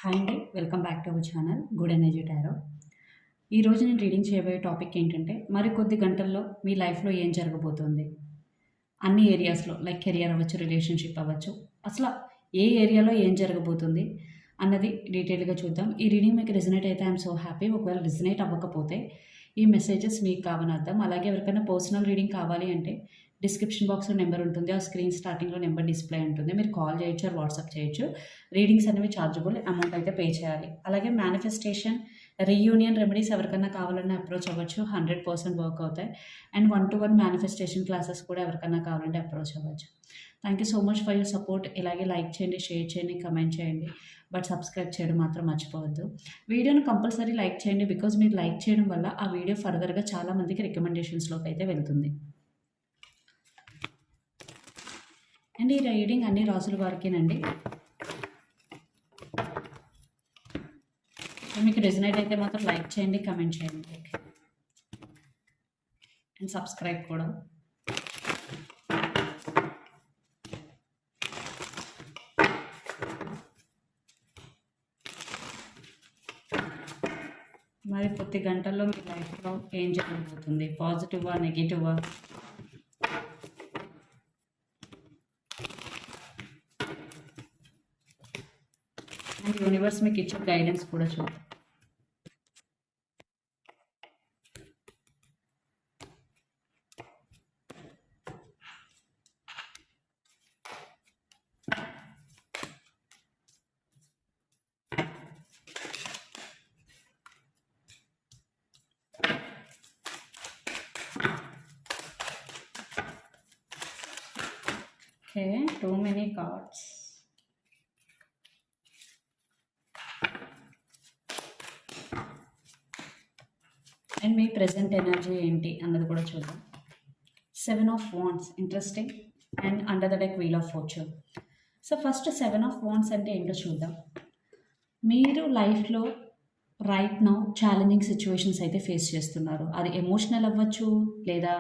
Hi అండి, welcome back to our channel good energy tarot. ఈరోజు నేను రీడింగ్ చేయబోయే టాపిక్ ఏంటంటే, మరికొద్ది గంటల్లో మీ లైఫ్లో ఏం జరగబోతుంది అన్ని ఏరియాస్లో, లైక్ కెరియర్ అవ్వచ్చు, రిలేషన్షిప్ అవ్వచ్చు, అసలు ఏ ఏరియాలో ఏం జరగబోతుంది అన్నది డీటెయిల్గా చూద్దాం. ఈ రీడింగ్ మీకు రిజనేట్ అయితే ఐఎమ్ సో హ్యాపీ. ఒకవేళ రిజనేట్ అవ్వకపోతే ఈ మెసేజెస్ మీకు కావని అర్థం. అలాగే ఎవరికైనా పర్సనల్ రీడింగ్ కావాలి అంటే డిస్క్రిప్షన్ బాక్స్లో నెంబర్ ఉంటుంది, ఆ స్క్రీన్ స్టార్టింగ్లో నెంబర్ డిస్ప్లే ఉంటుంది. మీరు కాల్ చేయొచ్చు, ఆర్ వాట్సాప్ చేయొచ్చు. రీడింగ్స్ అనేవి ఛార్జబుల్, అమౌంట్ అయితే పే చేయాలి. అలాగే మేనిఫెస్టేషన్, రీయూనియన్ రెమెడీస్ ఎవరికైనా కావాలన్నా అప్రోచ్ అవ్వచ్చు, 100% వర్క్ అవుతాయి. అండ్ 1-to-1 మేనిఫెస్టేషన్ క్లాసెస్ కూడా ఎవరికైనా కావాలంటే అప్రోచ్ అవ్వచ్చు. Thank you so much for your support. ఇలాగే లైక్ చేయండి, షేర్ చేయండి, కమెంట్ చేయండి, బట్ సబ్స్క్రైబ్ చేయడం మాత్రం మర్చిపోవద్దు. వీడియోని కంపల్సరీ లైక్ చేయండి, బికాజ్ మీరు లైక్ చేయడం వల్ల ఆ వీడియో ఫర్దర్గా చాలామందికి రికమెండేషన్స్లోకి అయితే వెళ్తుంది. అండ్ ఈ రీడింగ్ అన్ని రాసుల వారికేనండి. మీకు రెజనేట్ అయితే మాత్రం లైక్ చేయండి, కమెంట్ చేయండి, అండ్ సబ్స్క్రైబ్ కూడా. మరి కొద్ది గంటల్లో మీ లైఫ్లో ఏం జరగబోతుంది? పాజిటివా, నెగిటివా? అండ్ యూనివర్స్ మీకు ఇచ్చే గైడెన్స్ కూడా చూద్దాం. Okay, too many cards. And మీ ప్రెజెంట్ ఎనర్జీ ఏంటి అన్నది కూడా చూద్దాం. 7 of Wands, interesting. And under the deck wheel of fortune. So first 7 of Wands అంటే ఏంటో చూద్దాం. మీరు లైఫ్లో రైట్ నౌ ఛాలెంజింగ్ సిచ్యువేషన్స్ అయితే ఫేస్ చేస్తున్నారు. అది ఎమోషనల్ అవ్వచ్చు, లేదా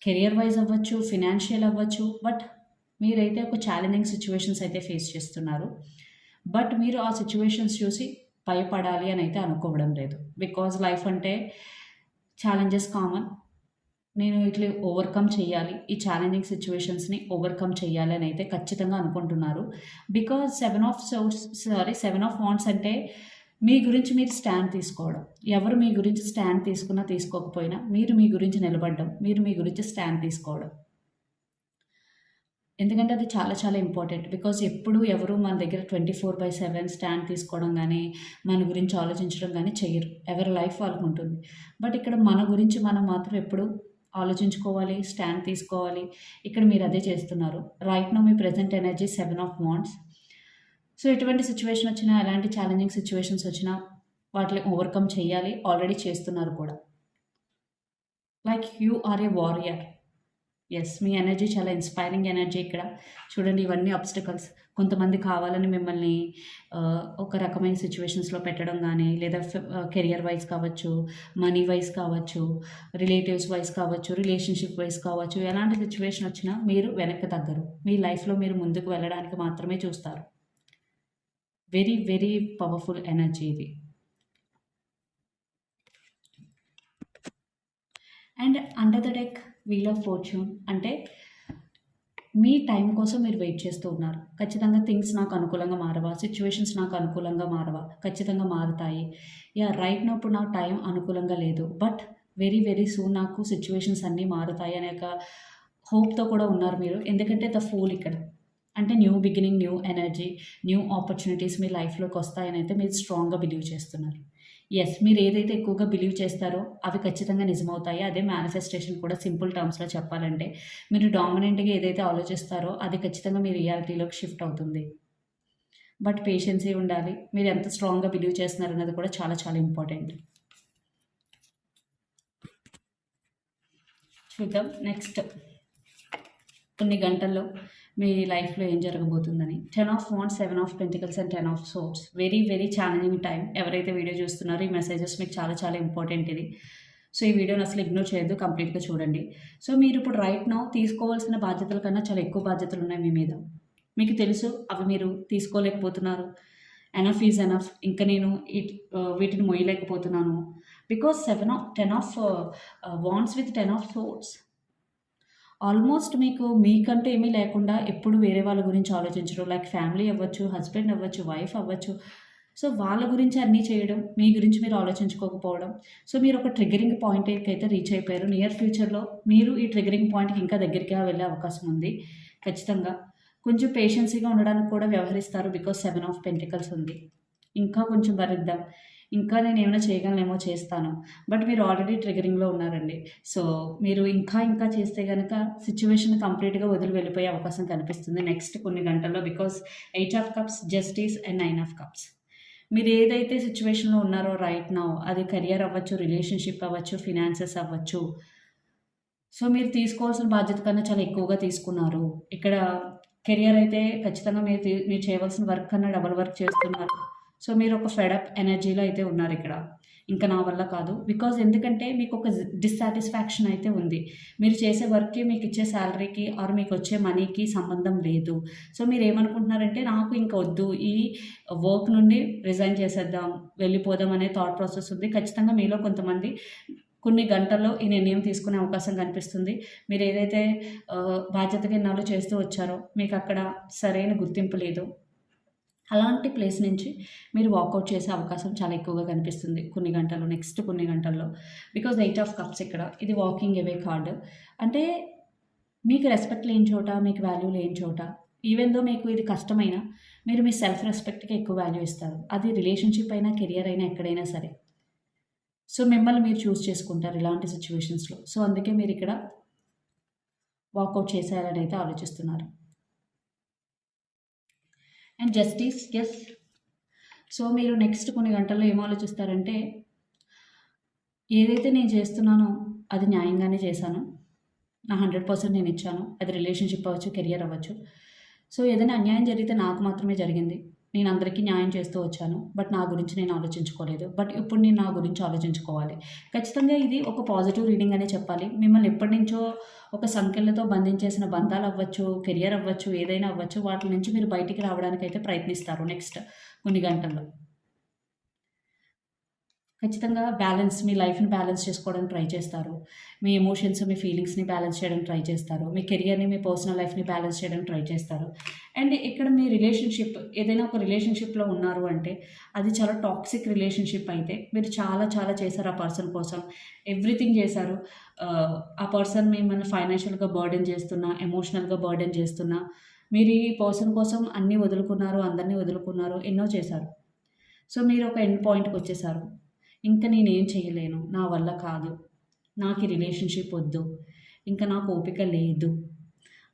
కెరియర్ వైజ్ అవ్వచ్చు, ఫినాన్షియల్ అవ్వచ్చు, బట్ మీరైతే ఒక ఛాలెంజింగ్ సిచ్యువేషన్స్ అయితే ఫేస్ చేస్తున్నారు. బట్ మీరు ఆ సిచ్యువేషన్స్ చూసి భయపడాలి అని అయితే అనుకోవడం లేదు, బికాజ్ లైఫ్ అంటే ఛాలెంజెస్ కామన్. నేను ఇట్లా ఓవర్కమ్ చేయాలి, ఈ ఛాలెంజింగ్ సిచ్యువేషన్స్ని ఓవర్కమ్ చేయాలి అని అయితే ఖచ్చితంగా అనుకుంటున్నారు. బికాజ్ 7 of Wands అంటే మీ గురించి మీరు స్టాండ్ తీసుకోవడం. ఎవరు మీ గురించి స్టాండ్ తీసుకున్నా తీసుకోకపోయినా మీరు మీ గురించి నిలబడడం, మీరు మీ గురించి స్టాండ్ తీసుకోవడం. ఎందుకంటే అది చాలా చాలా ఇంపార్టెంట్. బికాజ్ ఎప్పుడు ఎవరు మన దగ్గర 24/7 స్టాండ్ తీసుకోవడం కానీ, మన గురించి ఆలోచించడం కానీ చెయ్యరు. ఎవరి లైఫ్ వాళ్ళకు ఉంటుంది. బట్ ఇక్కడ మన గురించి మనం మాత్రం ఎప్పుడు ఆలోచించుకోవాలి, స్టాండ్ తీసుకోవాలి. ఇక్కడ మీరు అదే చేస్తున్నారు. Right now me present energy 7 of Wands. So ఎటువంటి సిచ్యువేషన్ వచ్చినా, ఎలాంటి ఛాలెంజింగ్ సిచ్యువేషన్స్ వచ్చినా వాటిని ఓవర్కమ్ చేయాలి. ఆల్రెడీ చేస్తున్నారు కూడా. Like you are a warrior. Yes, మీ ఎనర్జీ చాలా ఇన్స్పైరింగ్ ఎనర్జీ. ఇక్కడ చూడండి, ఇవన్నీ ఆబ్స్టికల్స్. కొంతమంది కావాలని మిమ్మల్ని ఒక రకమైన సిచ్యువేషన్స్లో పెట్టడం కానీ, లేదా కెరియర్ వైజ్ కావచ్చు, మనీ వైజ్ కావచ్చు, రిలేటివ్స్ వైజ్ కావచ్చు, రిలేషన్షిప్ వైజ్ కావచ్చు, ఎలాంటి సిచ్యువేషన్ వచ్చినా మీరు వెనక్కి తగ్గరు. మీ లైఫ్లో మీరు ముందుకు వెళ్ళడానికి మాత్రమే చూస్తారు. వెరీ వెరీ పవర్ఫుల్ ఎనర్జీ ఇది. And under the deck wheel of fortune అంటే మీ టైం కోసం మీరు వెయిట్ చేస్తూ ఉన్నారు. ఖచ్చితంగా థింగ్స్ నాకు అనుకూలంగా మారవా, సిచ్యువేషన్స్ నాకు అనుకూలంగా మారవా, ఖచ్చితంగా మారుతాయి. రైట్ నో ఇప్పుడు నాకు టైం అనుకూలంగా లేదు, బట్ వెరీ వెరీ సూన్ నాకు సిచ్యువేషన్స్ అన్నీ మారుతాయి అనే ఒక హోప్తో కూడా ఉన్నారు మీరు. ఎందుకంటే ద ఫూల్ ఇక్కడ అంటే new beginning, new energy, new opportunities మీ లైఫ్లోకి వస్తాయని అయితే మీరు స్ట్రాంగ్గా బిలీవ్ చేస్తున్నారు. ఎస్, మీరు ఏదైతే ఎక్కువగా బిలీవ్ చేస్తారో అవి ఖచ్చితంగా నిజమవుతాయి. అదే మేనిఫెస్టేషన్ కూడా. సింపుల్ టర్మ్స్లో చెప్పాలంటే మీరు డామినెంట్గా ఏదైతే ఆలోచిస్తారో అది ఖచ్చితంగా మీ రియాలిటీలోకి షిఫ్ట్ అవుతుంది. బట్ పేషెన్సీ ఉండాలి. మీరు ఎంత స్ట్రాంగ్గా బిలీవ్ చేస్తున్నారు అన్నది కూడా చాలా చాలా ఇంపార్టెంట్. చూద్దాం నెక్స్ట్ కొన్ని గంటల్లో మీ లైఫ్లో ఏం జరగబోతుందని. 10 of Wands, 7 of Pentacles and 10 of Swords. Very very challenging time. ఎవరైతే వీడియో చూస్తున్నారో ఈ మెసేజెస్ మీకు చాలా చాలా ఇంపార్టెంట్ ఇది. సో ఈ వీడియోని అసలు ఇగ్నోర్ చేయొద్దు, కంప్లీట్గా చూడండి. సో మీరు ఇప్పుడు రైట్ నౌ తీసుకోవాల్సిన బాధ్యతల కన్నా చాలా ఎక్కువ బాధ్యతలు ఉన్నాయి మీ మీద. మీకు తెలుసు అవి మీరు తీసుకోలేకపోతున్నారు. Enough is enough. ఇంకా నేను వీటిని మొయ్యలేకపోతున్నాను. Because 10 of wands with 10 of swords. Almost మీకంటూ ఏమీ లేకుండా ఎప్పుడు వేరే వాళ్ళ గురించి ఆలోచించడం. లైక్ ఫ్యామిలీ అవ్వచ్చు, హస్బెండ్ అవ్వచ్చు, వైఫ్ అవ్వచ్చు. సో వాళ్ళ గురించి అన్నీ చేయడం, మీ గురించి మీరు ఆలోచించుకోకపోవడం. సో మీరు ఒక ట్రిగ్గరింగ్ పాయింట్‌కి అయితే రీచ్ అయిపోయారు. నియర్ ఫ్యూచర్‌లో మీరు ఈ ట్రిగ్గరింగ్ పాయింట్‌కి ఇంకా దగ్గరగా వెళ్ళే అవకాశం ఉంది ఖచ్చితంగా. కొంచెం పేషెన్సీగా ఉండడానికి కూడా వ్యవహరిస్తారు. బికాస్ 7 ఆఫ్ పెంటికల్స్ ఉంది. ఇంకా కొంచెం భరిద్దాం. ఇంకా నేనేమైనా చేయగలనేమో చేస్తాను. బట్ మీరు ఆల్రెడీ ట్రిగ్గరింగ్‌లో ఉన్నారండి. సో మీరు ఇంకా చేస్తే గనక సిట్యుయేషన్ కంప్లీట్‌గా వదిలి వెళ్ళిపోయే అవకాశం కనిపిస్తుంది నెక్స్ట్ కొన్ని గంటల్లో. Because 8 of cups, justice and 9 of cups. మీరు ఏదైతే సిట్యుయేషన్‌లో ఉన్నారో రైట్ నౌ, అది కెరియర్ అవ్వచ్చు, రిలేషన్‌షిప్ అవ్వచ్చు, ఫినాన్సెస్ అవ్వచ్చు. సో మీరు తీసుకోవాల్సిన బాధ్యత కన్నా చాలా ఎక్కువగా తీసుకున్నారు. ఇక్కడ కెరియర్ అయితే ఖచ్చితంగా మీరు చేయవలసిన వర్క్ కన్నా డబుల్ వర్క్ చేస్తున్నారు. సో మీరు ఒక ఫెడప్ ఎనర్జీలో అయితే ఉన్నారిక్కడ. ఇంకా నా వల్ల కాదు. బికాజ్ ఎందుకంటే మీకొక డిస్సాటిస్ఫాక్షన్ అయితే ఉంది. మీరు చేసే వర్క్‌కి, మీకిచ్చే సాలరీకి ఆర్ మీకొచ్చే మనీకి సంబంధం లేదు. సో మీరేమనుకుంటున్నారంటే నాకు ఇంక వద్దు. ఈ వర్క్ నుండి రిజైన్ చేసేద్దాం, వెళ్ళిపోదాం అనే థాట్ ప్రాసెస్ ఉంది. ఖచ్చితంగా మీలో కొంతమంది కొన్ని గంటల్లో ఈ నిర్ణయం తీసుకునే అవకాశం కనిపిస్తుంది. మీరేదైతే బాధ్యతగా ఇన్నాళ్ళు చేస్తూ వచ్చారో, మీకక్కడ సరైన గుర్తింపు లేదు. అలాంటి ప్లేస్ నుంచి మీరు వాకౌట్ చేసే అవకాశం చాలా ఎక్కువగా కనిపిస్తుంది కొన్ని గంటల్లో, నెక్స్ట్ కొన్ని గంటల్లో. బికాజ్ 8 ఆఫ్ కప్స్ ఇక్కడ. ఇది వాకింగ్ అవే కార్డ్. అంటే మీకు రెస్పెక్ట్ లేని చోట, మీకు వాల్యూ లేని చోట, ఈవెన్ దో మీకు ఇది కష్టమైనా, మీరు మీ సెల్ఫ్ రెస్పెక్ట్‌కి ఎక్కువ వాల్యూ ఇస్తారు. అది రిలేషన్‌షిప్ అయినా, కెరియర్ అయినా, ఎక్కడైనా సరే. సో మిమ్మల్ని మీరు చూజ్ చేసుకుంటారు ఇలాంటి సిట్యుయేషన్స్‌లో. సో అందుకే మీరిక్కడ వాకౌట్ చేసేయాలని అయితే ఆలోచిస్తున్నారు. And justice, yes. సో మీరు నెక్స్ట్ కొన్ని గంటల్లో ఏం ఆలోచిస్తారంటే, ఏదైతే నేను చేస్తున్నానో అది న్యాయంగానే చేశాను. నా 100% నేను ఇచ్చాను. అది రిలేషన్‌షిప్ అవ్వచ్చు, కెరియర్ అవ్వచ్చు. సో ఏదైనా అన్యాయం జరిగితే నాకు మాత్రమే జరిగింది. నేను అందరికీ న్యాయం చేస్తూ వచ్చాను. బట్ నా గురించి నేను ఆలోచించుకోలేదు. బట్ ఇప్పుడు నేను నా గురించి ఆలోచించుకోవాలి. ఖచ్చితంగా ఇది ఒక పాజిటివ్ రీడింగ్ అనే చెప్పాలి. మిమ్మల్ని ఎప్పటినుంచో ఒక సంకెళ్ళతో బంధించేసిన బంధాలు అవ్వచ్చు, కెరియర్ అవ్వచ్చు, ఏదైనా అవ్వచ్చు, వాటి నుంచి మీరు బయటికి రావడానికైతే ప్రయత్నిస్తారు నెక్స్ట్ కొన్ని గంటల్లో. ఖచ్చితంగా మీ లైఫ్‌ని బ్యాలెన్స్ చేసుకోవడానికి ట్రై చేస్తారు. మీ ఎమోషన్స్, మీ ఫీలింగ్స్‌ని బ్యాలెన్స్ చేయడానికి ట్రై చేస్తారు. మీ కెరియర్‌ని, మీ పర్సనల్ లైఫ్‌ని బ్యాలెన్స్ చేయడానికి ట్రై చేస్తారు. అండ్ ఇక్కడ మీ రిలేషన్‌షిప్, ఏదైనా ఒక రిలేషన్‌షిప్‌లో ఉన్నారు అంటే, అది చాలా టాక్సిక్ రిలేషన్‌షిప్ అయితే, మీరు చాలా చేశారు ఆ పర్సన్ కోసం. ఎవ్రీథింగ్ చేశారు. ఆ పర్సన్ మిమ్మల్ని ఫైనాన్షియల్‌గా బర్డెన్ చేస్తున్నా, ఎమోషనల్‌గా బర్డెన్ చేస్తున్నా, మీరు ఈ పర్సన్ కోసం అన్నీ వదులుకున్నారు, అందరిని వదులుకున్నారు, ఎన్నో చేశారు. సో మీరు ఒక ఎండ్ పాయింట్‌కొచ్చేసారు. ఇంక నేనేం చేయలేను. నా వల్ల కాదు. నాకు ఈ రిలేషన్‌షిప్ వద్దు. ఇంక నాకు ఓపిక లేదు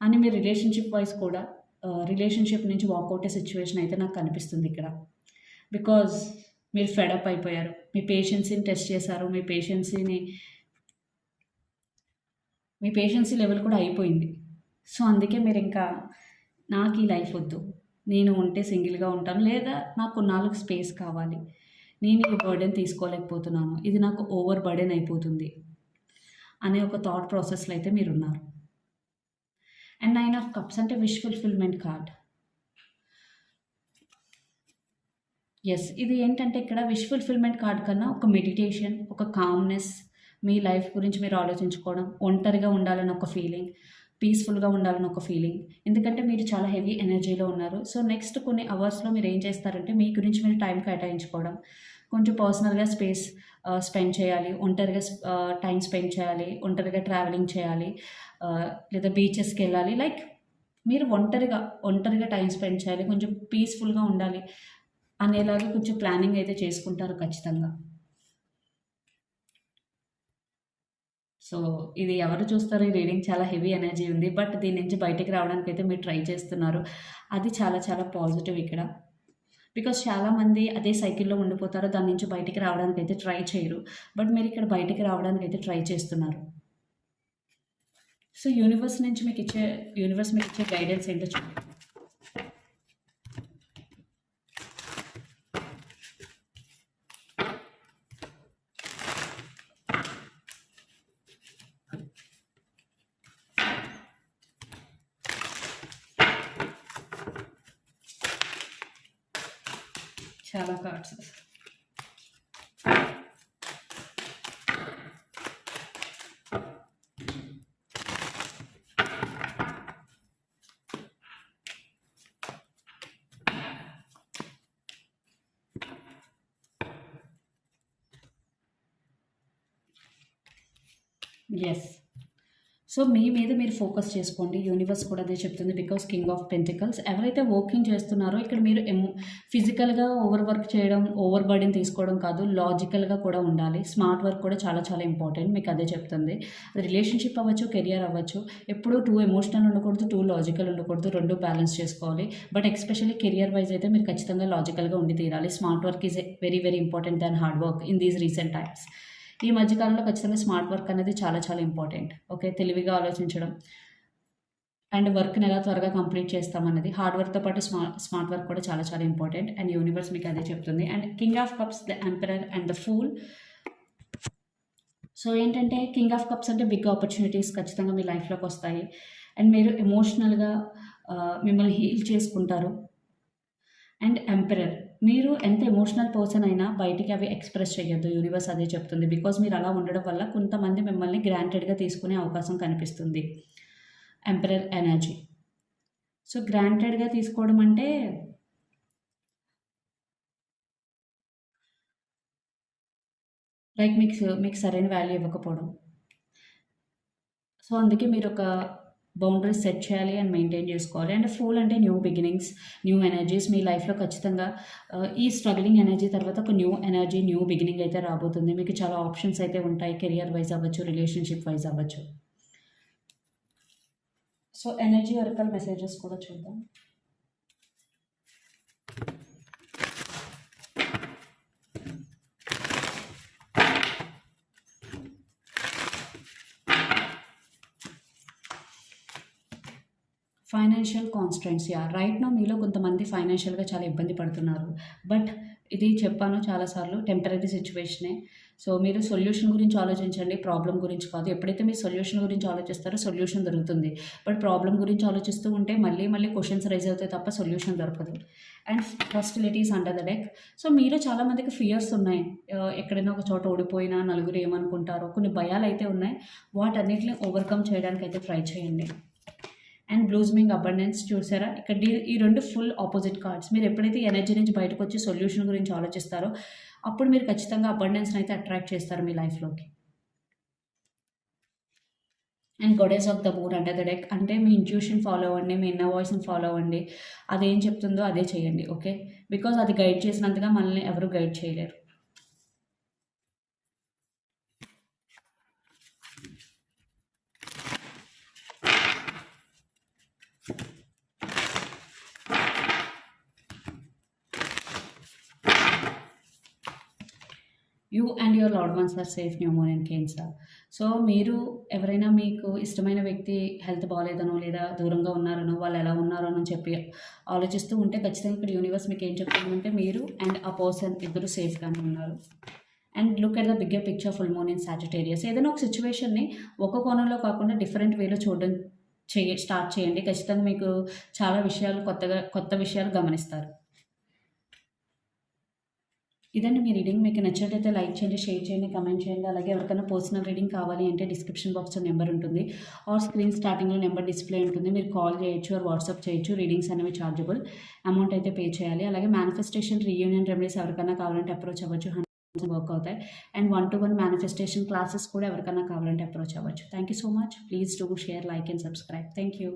అని మీరు రిలేషన్‌షిప్ వైస్ కూడా రిలేషన్‌షిప్ నుంచి వాకౌట్ సిట్యుయేషన్ అయితే నాకు కనిపిస్తుంది ఇక్కడ. బికాజ్ మీరు ఫెడ్ అప్ అయిపోయారు. మీ పేషెన్సీని టెస్ట్ చేశారు. మీ పేషెన్సీ లెవెల్ కూడా అయిపోయింది. సో అందుకే మీరింకా నాకు ఈ లైఫ్ వద్దు. నేను ఉంటే సింగిల్‌గా ఉంటాను. లేదా నాకు కొన్నాళ్ళకి స్పేస్ కావాలి. నేను ఈ బర్డెన్ తీసుకోలేకపోతున్నాను. ఇది నాకు ఓవర్ బర్డెన్ అయిపోతుంది అనే ఒక థాట్ ప్రాసెస్‌లో అయితే మీరున్నారు. అండ్ 9 ఆఫ్ కప్స్ అంటే విష్ ఫుల్‌ఫిల్‌మెంట్ కార్డ్. యెస్. ఇది ఏంటంటే ఇక్కడ విష్ ఫుల్‌ఫిల్‌మెంట్ కార్డ్ కన్నా ఒక మెడిటేషన్, ఒక కామ్‌నెస్, మీ లైఫ్ గురించి మీరు ఆలోచించుకోవడం, ఒంటరిగా ఉండాలని ఒక ఫీలింగ్, పీస్‌ఫుల్‌గా ఉండాలని ఒక ఫీలింగ్. ఎందుకంటే మీరు చాలా హెవీ ఎనర్జీలో ఉన్నారు. సో నెక్స్ట్ కొన్ని అవర్స్‌లో మీరేం చేస్తారంటే మీ గురించి మీరు టైం కేటాయించుకోవడం, కొంచెం పర్సనల్‌గా స్పెండ్ చేయాలి. ఒంటరిగా టైం స్పెండ్ చేయాలి. ఒంటరిగా ట్రావెలింగ్ చేయాలి. లేదా బీచెస్‌కెళ్ళాలి. లైక్ మీరు ఒంటరిగా టైం స్పెండ్ చేయాలి. కొంచెం పీస్‌ఫుల్‌గా ఉండాలి అనేలాగా కొంచెం ప్లానింగ్ అయితే చేసుకుంటారు ఖచ్చితంగా. సో ఇది ఎవరు చూస్తారు? ఈ రీడింగ్ చాలా హెవీ ఎనర్జీ ఉంది. బట్ దీని నుంచి బయటికి రావడానికైతే మీరు ట్రై చేస్తున్నారు. అది చాలా పాజిటివ్ ఇక్కడ. బికాజ్ చాలామంది అదే సైకిల్‌లో ఉండిపోతారు. దాని నుంచి బయటికి రావడానికైతే ట్రై చేయరు. బట్ మీరిక్కడ బయటికి రావడానికైతే ట్రై చేస్తున్నారు. సో యూనివర్స్ మీకిచ్చే గైడెన్స్ ఏంటో చూడండి. చాలా కార్డ్స్. యెస్. సో, మీ మీద మీరు ఫోకస్ చేసుకోండి. యూనివర్స్ కూడా అదే చెప్తుంది. బికాస్ కింగ్ ఆఫ్ పెంటికల్స్ ఎవరైతే వర్కింగ్ చేస్తున్నారో ఇక్కడ మీరు ఫిజికల్‌గా ఓవర్ వర్క్ చేయడం, ఓవర్ బర్డెన్ తీసుకోవడం కాదు. లాజికల్‌గా కూడా ఉండాలి. స్మార్ట్ వర్క్ కూడా చాలా చాలా ఇంపార్టెంట్. మీకు అదే చెప్తుంది. అది రిలేషన్‌షిప్ అవ్వచ్చు, కెరియర్ అవ్వచ్చు. ఎప్పుడూ 2 ఎమోషనల్ ఉండకూడదు, 2 లాజికల్ ఉండకూడదు. 2 బ్యాలెన్స్ చేసుకోవాలి. బట్ ఎస్పెషల్లీ కెరియర్ వైస్ అయితే మీరు ఖచ్చితంగా లాజికల్‌గా ఉండి తీరాలి. Smart work is very very important than hard work in these recent times. ఈ మధ్య కాలంలో ఖచ్చితంగా స్మార్ట్ వర్క్ అనేది చాలా చాలా ఇంపార్టెంట్. ఓకే. తెలివిగా ఆలోచించడం అండ్ వర్క్‌ని ఎలా త్వరగా కంప్లీట్ చేస్తామన్నది. హార్డ్ వర్క్‌తో పాటు స్మార్ట్ వర్క్ కూడా చాలా చాలా ఇంపార్టెంట్. అండ్ యూనివర్స్ మీకు అదే చెప్తుంది. And king of cups, the emperor and the fool. So, ఏంటంటే కింగ్ ఆఫ్ కప్స్ అంటే బిగ్ ఆపర్చునిటీస్ ఖచ్చితంగా మీ లైఫ్‌లోకి వస్తాయి. అండ్ మీరు ఎమోషనల్‌గా మిమ్మల్ని హీల్ చేసుకుంటారు. అండ్ ఎంపరర్ మీరు ఎంత ఎమోషనల్ పర్సన్ అయినా బయటికి అవి ఎక్స్‌ప్రెస్ చేయొద్దు. యూనివర్స్ అదే చెప్తుంది. బికాజ్ మీరు అలా ఉండడం వల్ల కొంతమంది మిమ్మల్ని గ్రాంటెడ్‌గా తీసుకునే అవకాశం కనిపిస్తుంది. Emperor energy. సో, గ్రాంటెడ్‌గా తీసుకోవడం అంటే లైక్ మీకు సరైన వాల్యూ ఇవ్వకపోవడం. సో, అందుకే మీరొక బౌండరీస్ సెట్ చేయాలి అండ్ మెయింటైన్ చేసుకోవాలి. అండ్ ఫూల్ అంటే న్యూ బిగినింగ్స్, న్యూ ఎనర్జీస్ మీ లైఫ్‌లో ఖచ్చితంగా ఈ స్ట్రగ్లింగ్ ఎనర్జీ తర్వాత ఒక న్యూ ఎనర్జీ, న్యూ బిగినింగ్ అయితే రాబోతుంది. మీకు చాలా ఆప్షన్స్ అయితే ఉంటాయి. కెరియర్ వైస్ అవ్వచ్చు, రిలేషన్‌షిప్ వైస్ అవ్వచ్చు. సో, ఎనర్జీ ఒరకల్ మెసేజెస్ కూడా చూద్దాం. ఫైనాన్షియల్ కాన్స్ట్రెంట్స్. రైట్ నౌ మీలో కొంతమంది ఫైనాన్షియల్‌గా చాలా ఇబ్బంది పడుతున్నారు. బట్ ఇది చెప్పాను చాలా సార్లు టెంపరరీ సిట్యుయేషనే. సో, మీరు సొల్యూషన్ గురించి ఆలోచించండి. ప్రాబ్లమ్ గురించి కాదు. ఎప్పుడైతే మీరు సొల్యూషన్ గురించి ఆలోచిస్తారో సొల్యూషన్ దొరుకుతుంది. బట్ ప్రాబ్లమ్ గురించి ఆలోచిస్తూ ఉంటే మళ్ళీ మళ్ళీ క్వెషన్స్ రైజ్ అవుతాయి తప్ప సొల్యూషన్ దొరకదు. And hostilities under the deck. So, మీలో చాలామందికి ఫియర్స్ ఉన్నాయి. ఎక్కడైనా ఒక చోట ఓడిపోయినా నలుగురు ఏమనుకుంటారో కొన్ని భయాలైతే ఉన్నాయి. వాటన్నిటిని ఓవర్‌కమ్ చేయడానికైతే ట్రై చేయండి. అండ్ బ్లూస్మింగ్ అబండెన్స్ చూసారా? ఇక్కడ ఈ 2 ఫుల్ ఆపోజిట్ కార్డ్స్. మీరు ఎప్పుడైతే ఈ ఎనర్జీ నుంచి బయటకొచ్చి సొల్యూషన్ గురించి ఆలోచిస్తారో, అప్పుడు మీరు ఖచ్చితంగా అబండెన్స్‌ని అయితే అట్రాక్ట్ చేస్తారు మీ లైఫ్‌లోకి. And goddess of the moon under the deck. అంటే మీ ఇంట్యూషన్ ఫాలో అవ్వండి. మీ ఇన్నర్ వాయిస్‌ని ఫాలో అవ్వండి. అదేం చెప్తుందో అదే చేయండి. ఓకే. బికాజ్ అది గైడ్ చేసినంతగా మనల్ని ఎవరు గైడ్ చేయలేరు. You and your loved ones are safe pneumonia and cancer. So, మీరు ఎవరైనా మీకు ఇష్టమైన వ్యక్తి హెల్త్ బాలేదనో, లేదా దూరంగా ఉన్నారనో, వాళ్ళు ఎలా ఉన్నారో అని చెప్పి ఆలోచిస్తూ ఉంటే ఖచ్చితంగా ఇక్కడ యూనివర్స్ మీకు ఏం చెప్తుందంటే మీరు అండ్ ఆ పర్సన్ ఇద్దరు సేఫ్‌గానే ఉన్నారు. And look at the bigger picture full moon in Sagittarius. ఏదైనా ఒక సిట్యుయేషన్‌ని ఒక కోణంలో కాకుండా డిఫరెంట్ వేలో చూడడం స్టార్ట్ చేయండి. ఖచ్చితంగా మీకు చాలా విషయాలు కొత్త విషయాలు గమనిస్తారు. ఇదండి మీ రీడింగ్. మీకు నచ్చినట్టయితే లైక్ చేయండి, షేర్ చేయండి, కామెంట్ చేయండి. అలాగే ఎవరికైనా పర్సనల్ రీడింగ్ కావాలి అంటే డిస్క్రిప్షన్ బాక్స్‌లో నెంబర్ ఉంటుంది. ఆర్ స్క్రీన్ స్టార్టింగ్‌లో నెంబర్ డిస్‌ప్లే ఉంటుంది. మీరు కాల్ చేయొచ్చు ఆర్ వాట్సాప్ చేయొచ్చు. రీడింగ్స్ అనేవి చార్జబుల్. అమౌంట్ అయితే పే చేయాలి. అలాగే మేనిఫెస్టేషన్, రీయూనియన్ రెమెడీస్ ఎవరికైనా కావాలంటే అప్రోచ్ అవ్వచ్చు. 100% వర్క్ అవుతాయి. అండ్ 1-to-1 మేనిఫెస్టేషన్ క్లాసెస్ కూడా ఎవరికైనా కావాలంటే అప్రోచ్ అవ్వచ్చు. Thank you so much. Please do share, like and subscribe. Thank you.